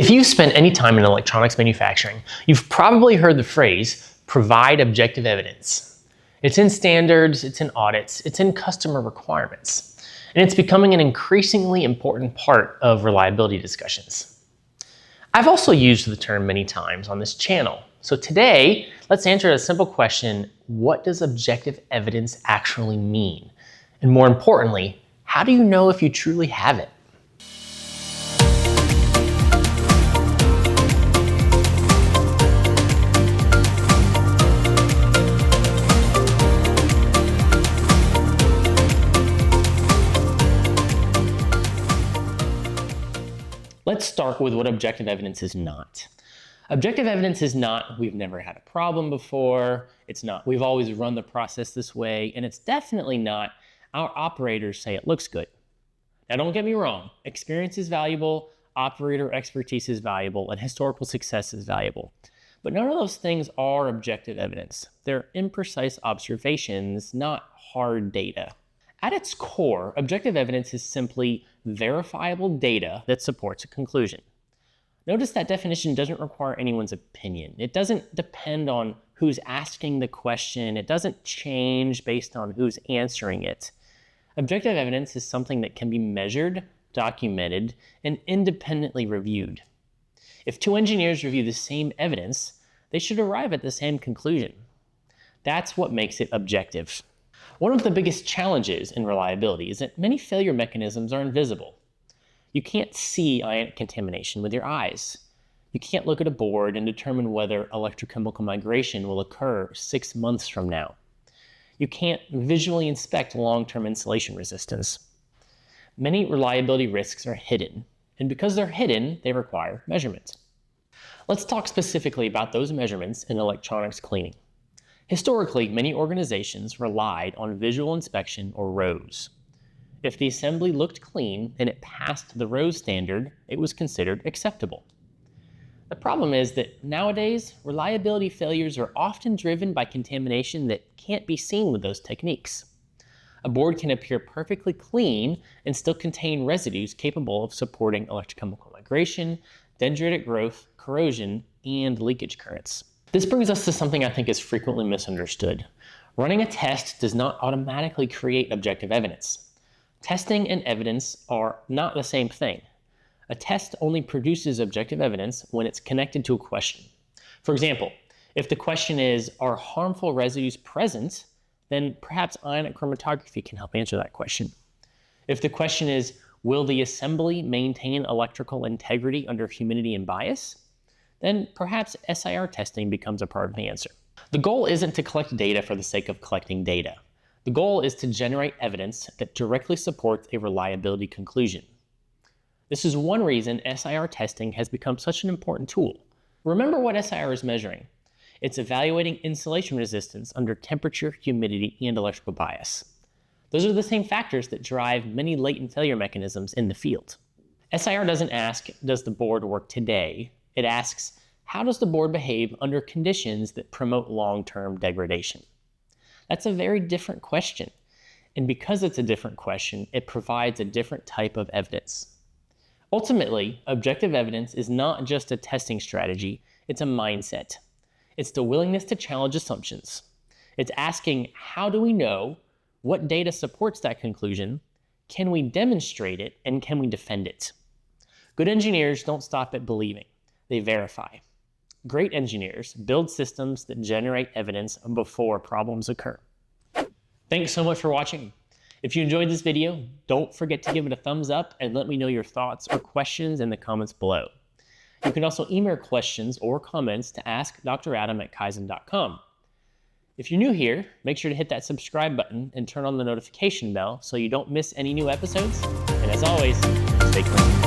If you've spent any time in electronics manufacturing, you've probably heard the phrase, provide objective evidence. It's in standards, it's in audits, it's in customer requirements, and it's becoming an increasingly important part of reliability discussions. I've also used the term many times on this channel. So today, let's answer a simple question: what does objective evidence actually mean? And more importantly, how do you know if you truly have it? Let's start with what objective evidence is not. Objective evidence is not, we've never had a problem before, it's not, we've always run the process this way, and it's definitely not, our operators say it looks good. Now don't get me wrong, experience is valuable, operator expertise is valuable, and historical success is valuable. But none of those things are objective evidence. They're imprecise observations, not hard data. At its core, objective evidence is simply verifiable data that supports a conclusion. Notice that definition doesn't require anyone's opinion. It doesn't depend on who's asking the question. It doesn't change based on who's answering it. Objective evidence is something that can be measured, documented, and independently reviewed. If two engineers review the same evidence, they should arrive at the same conclusion. That's what makes it objective. One of the biggest challenges in reliability is that many failure mechanisms are invisible. You can't see ionic contamination with your eyes. You can't look at a board and determine whether electrochemical migration will occur 6 months from now. You can't visually inspect long-term insulation resistance. Many reliability risks are hidden, and because they're hidden, they require measurement. Let's talk specifically about those measurements in electronics cleaning. Historically, many organizations relied on visual inspection, or R.O.S.E. If the assembly looked clean and it passed the R.O.S.E standard, it was considered acceptable. The problem is that nowadays, reliability failures are often driven by contamination that can't be seen with those techniques. A board can appear perfectly clean and still contain residues capable of supporting electrochemical migration, dendritic growth, corrosion, and leakage currents. This brings us to something I think is frequently misunderstood. Running a test does not automatically create objective evidence. Testing and evidence are not the same thing. A test only produces objective evidence when it's connected to a question. For example, if the question is, are harmful residues present, then perhaps ionic chromatography can help answer that question. If the question is, will the assembly maintain electrical integrity under humidity and bias, then perhaps SIR testing becomes a part of the answer. The goal isn't to collect data for the sake of collecting data. The goal is to generate evidence that directly supports a reliability conclusion. This is one reason SIR testing has become such an important tool. Remember what SIR is measuring. It's evaluating insulation resistance under temperature, humidity, and electrical bias. Those are the same factors that drive many latent failure mechanisms in the field. SIR doesn't ask, does the board work today? It asks, how does the board behave under conditions that promote long-term degradation? That's a very different question. And because it's a different question, it provides a different type of evidence. Ultimately, objective evidence is not just a testing strategy, it's a mindset. It's the willingness to challenge assumptions. It's asking, how do we know? What data supports that conclusion? Can we demonstrate it? And can we defend it? Good engineers don't stop at believing. They verify. Great engineers build systems that generate evidence before problems occur. Thanks so much for watching. If you enjoyed this video, don't forget to give it a thumbs up and let me know your thoughts or questions in the comments below. You can also email questions or comments to askdradam@kaizen.com. If you're new here, make sure to hit that subscribe button and turn on the notification bell so you don't miss any new episodes. And as always, stay clean.